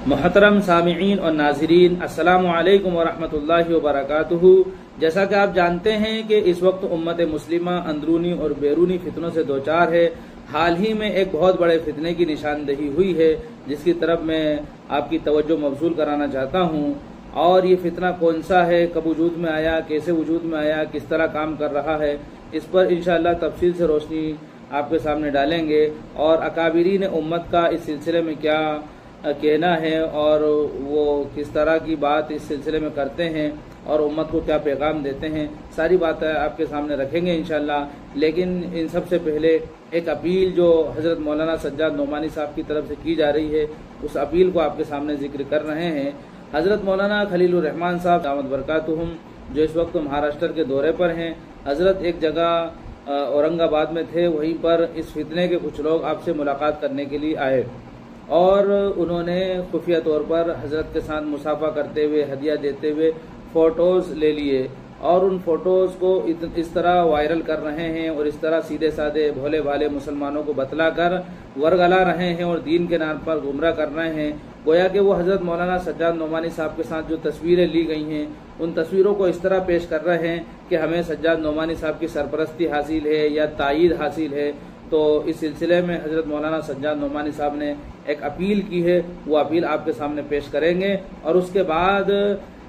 محترم سامعین اور ناظرین، السلام علیکم ورحمۃ وبرکاتہ۔ جیسا کہ آپ جانتے ہیں کہ اس وقت امت مسلمہ اندرونی اور بیرونی فتنوں سے دوچار ہے۔ حال ہی میں ایک بہت بڑے فتنے کی نشاندہی ہوئی ہے، جس کی طرف میں آپ کی توجہ مبذول کرانا چاہتا ہوں۔ اور یہ فتنہ کون سا ہے، کب وجود میں آیا، کیسے وجود میں آیا، کس طرح کام کر رہا ہے، اس پر انشاءاللہ تفصیل سے روشنی آپ کے سامنے ڈالیں گے، اور اکابرین امت کا اس سلسلے میں کیا کہنا ہے اور وہ کس طرح کی بات اس سلسلے میں کرتے ہیں اور امت کو کیا پیغام دیتے ہیں، ساری باتیں آپ کے سامنے رکھیں گے انشاءاللہ۔ لیکن ان سب سے پہلے ایک اپیل جو حضرت مولانا سجاد نعمانی صاحب کی طرف سے کی جا رہی ہے، اس اپیل کو آپ کے سامنے ذکر کر رہے ہیں۔ حضرت مولانا خلیل الرحمان صاحب دامت برکاتہم، جو اس وقت مہاراشٹر کے دورے پر ہیں، حضرت ایک جگہ اورنگ آباد میں تھے، وہیں پر اس فتنے کے کچھ لوگ آپ سے ملاقات کرنے کے لیے آئے، اور انہوں نے خفیہ طور پر حضرت کے ساتھ مصافحہ کرتے ہوئے، ہدیہ دیتے ہوئے فوٹوز لے لیے، اور ان فوٹوز کو اس طرح وائرل کر رہے ہیں اور اس طرح سیدھے سادے بھولے بھالے مسلمانوں کو بتلا کر ورگلا رہے ہیں اور دین کے نام پر گمراہ کر رہے ہیں۔ گویا کہ وہ حضرت مولانا سجاد نعمانی صاحب کے ساتھ جو تصویریں لی گئی ہیں، ان تصویروں کو اس طرح پیش کر رہے ہیں کہ ہمیں سجاد نعمانی صاحب کی سرپرستی حاصل ہے یا تائید حاصل ہے۔ تو اس سلسلے میں حضرت مولانا سجاد نعمانی صاحب نے ایک اپیل کی ہے، وہ اپیل آپ کے سامنے پیش کریں گے، اور اس کے بعد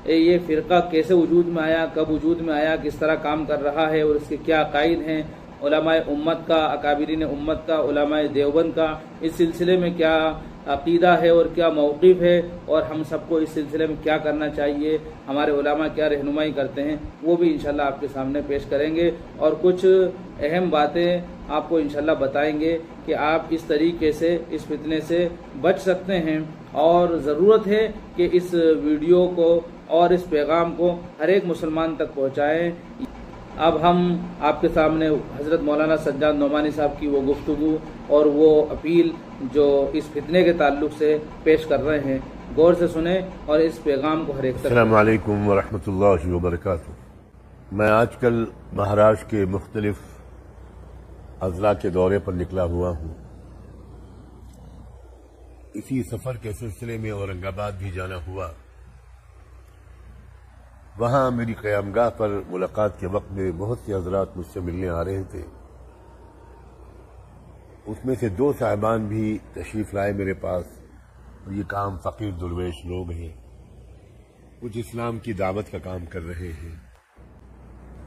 یہ فرقہ کیسے وجود میں آیا، کب وجود میں آیا، کس طرح کام کر رہا ہے اور اس کے کیا عقائد ہیں، علماء امت کا، اکابرین امت کا، علماء دیوبند کا اس سلسلے میں کیا عقیدہ ہے اور کیا موقف ہے، اور ہم سب کو اس سلسلے میں کیا کرنا چاہیے، ہمارے علماء کیا رہنمائی کرتے ہیں، وہ بھی انشاءاللہ آپ کے سامنے پیش کریں گے، اور کچھ اہم باتیں آپ کو انشاءاللہ بتائیں گے کہ آپ اس طریقے سے اس فتنے سے بچ سکتے ہیں، اور ضرورت ہے کہ اس ویڈیو کو اور اس پیغام کو ہر ایک مسلمان تک پہنچائیں۔ اب ہم آپ کے سامنے حضرت مولانا سجاد نعمانی صاحب کی وہ گفتگو اور وہ اپیل جو اس فتنے کے تعلق سے پیش کر رہے ہیں، غور سے سنیں اور اس پیغام کو ہر ایک تک۔ السلام علیکم ورحمۃ اللہ وبرکاتہ۔ میں آج کل مہاراشٹر کے مختلف اضلاع کے دورے پر نکلا ہوا ہوں۔ اسی سفر کے سلسلے میں اورنگ آباد بھی جانا ہوا۔ وہاں میری قیامگاہ پر ملاقات کے وقت میں بہت سے حضرات مجھ سے ملنے آ رہے تھے۔ اس میں سے 2 صاحبان بھی تشریف لائے میرے پاس، اور یہ کام فقیر درویش لوگ ہیں، کچھ اسلام کی دعوت کا کام کر رہے ہیں۔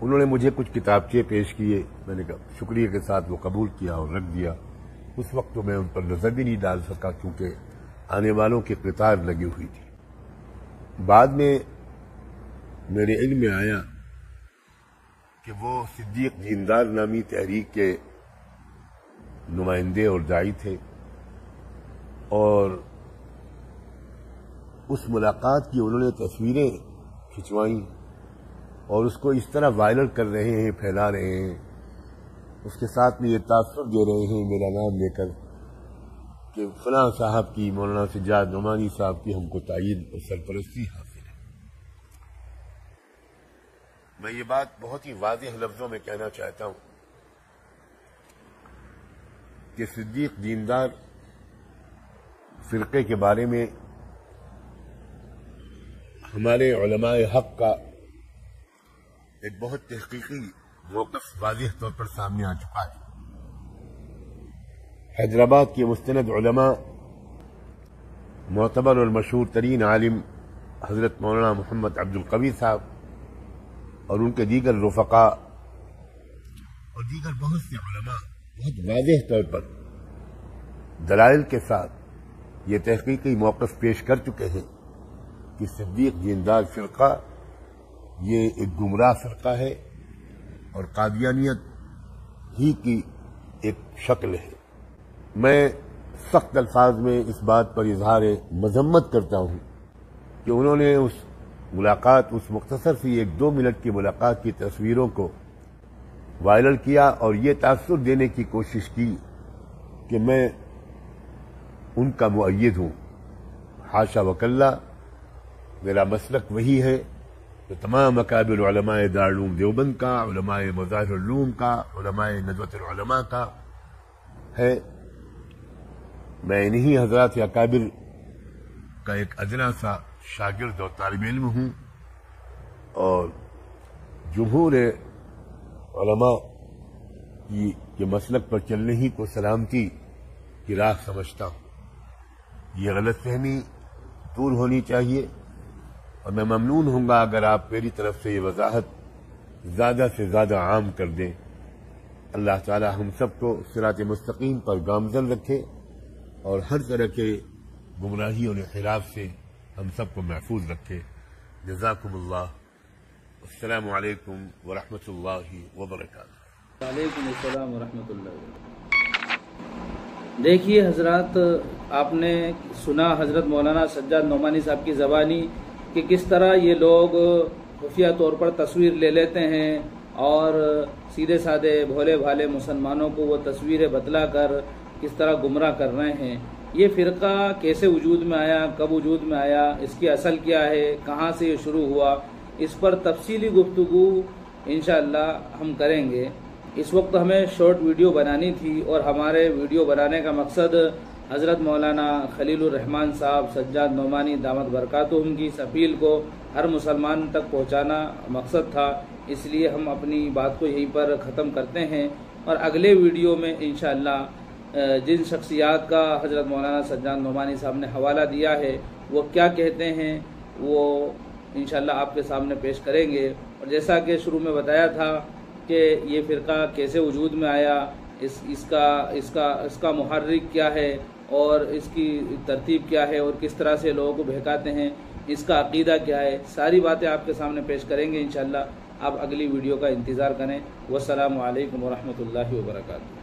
انہوں نے مجھے کچھ کتابچے پیش کیے، میں نے شکریہ کے ساتھ وہ قبول کیا اور رکھ دیا۔ اس وقت تو میں ان پر نظر بھی نہیں ڈال سکا، کیونکہ آنے والوں کی قطار لگی ہوئی تھی۔ بعد میں میرے علم میں آیا کہ وہ صدیق دیندار نامی تحریک کے نمائندے اور داعی تھے، اور اس ملاقات کی انہوں نے تصویریں کھنچوائیں اور اس کو اس طرح وائرل کر رہے ہیں، پھیلا رہے ہیں، اس کے ساتھ میں یہ تاثر دے رہے ہیں میرا نام لے کر کہ فلاں صاحب کی، مولانا سجاد نعمانی صاحب کی ہم کو تائید اور سرپرستی حاصل ہے۔ میں یہ بات بہت ہی واضح لفظوں میں کہنا چاہتا ہوں کہ صدیق دیندار فرقے کے بارے میں ہمارے علماء حق کا ایک بہت تحقیقی موقف واضح طور پر سامنے آ چکا ہے۔ حیدرآباد کے مستند علماء، معتبر اور مشہور ترین عالم حضرت مولانا محمد عبد القوی صاحب اور ان کے دیگر رفقاء اور دیگر بہت سے علماء بہت واضح طور پر دلائل کے ساتھ یہ تحقیقی موقف پیش کر چکے ہیں کہ صدیق دیندار فرقہ یہ ایک گمراہ فرقہ ہے اور قادیانیت ہی کی ایک شکل ہے۔ میں سخت الفاظ میں اس بات پر اظہار مذمت کرتا ہوں کہ انہوں نے اس ملاقات، اس مختصر سی 1-2 منٹ کی ملاقات کی تصویروں کو وائرل کیا اور یہ تاثر دینے کی کوشش کی کہ میں ان کا مؤید ہوں۔ حاشا وکلا، میرا مسلک وہی ہے کہ تمام اکابر علماء دارالعلوم دیوبند کا، علماء مظاہر العلوم کا، علماء ندوۃ العلماء کا ہے۔ میں انہی حضرات اکابر کا ایک ادنا سا شاگرد اور طالب علم ہوں، اور جمہور علماء کے مسلک پر چلنے ہی کو سلامتی کی راہ سمجھتا ہوں۔ یہ غلط فہمی دور ہونی چاہیے، اور میں ممنون ہوں گا اگر آپ میری طرف سے یہ وضاحت زیادہ سے زیادہ عام کر دیں۔ اللہ تعالی ہم سب کو صراط مستقیم پر گامزن رکھے، اور ہر طرح کے گمراہی اور انحراف سے ہم سب کو محفوظ رکھے۔ جزاکم اللہ۔ السلام علیکم ورحمۃ اللہ وبرکاتہ۔ وعلیکم السلام ورحمۃ اللہ وبرکاتہ۔ دیکھیے حضرات، آپ نے سنا حضرت مولانا سجاد نعمانی صاحب کی زبانی کہ کس طرح یہ لوگ خفیہ طور پر تصویر لے لیتے ہیں اور سیدھے سادے بھولے بھالے مسلمانوں کو وہ تصویریں بتلا کر کس طرح گمراہ کر رہے ہیں۔ یہ فرقہ کیسے وجود میں آیا، کب وجود میں آیا، اس کی اصل کیا ہے، کہاں سے یہ شروع ہوا، اس پر تفصیلی گفتگو انشاءاللہ ہم کریں گے۔ اس وقت ہمیں شارٹ ویڈیو بنانی تھی، اور ہمارے ویڈیو بنانے کا مقصد حضرت مولانا خلیل الرحمان صاحب سجاد نعمانی دامت برکاتہم کی اس اپیل کو ہر مسلمان تک پہنچانا مقصد تھا، اس لیے ہم اپنی بات کو یہیں پر ختم کرتے ہیں، اور اگلے ویڈیو میں انشاءاللہ جن شخصیات کا حضرت مولانا سجاد نعمانی صاحب نے حوالہ دیا ہے وہ کیا کہتے ہیں وہ انشاءاللہ آپ کے سامنے پیش کریں گے۔ اور جیسا کہ شروع میں بتایا تھا کہ یہ فرقہ کیسے وجود میں آیا، اس کا محرک کیا ہے، اور اس کی ترتیب کیا ہے، اور کس طرح سے لوگوں کو بہکاتے ہیں، اس کا عقیدہ کیا ہے، ساری باتیں آپ کے سامنے پیش کریں گے انشاءاللہ۔ آپ اگلی ویڈیو کا انتظار کریں۔ والسلام علیکم ورحمۃ اللہ وبرکاتہ۔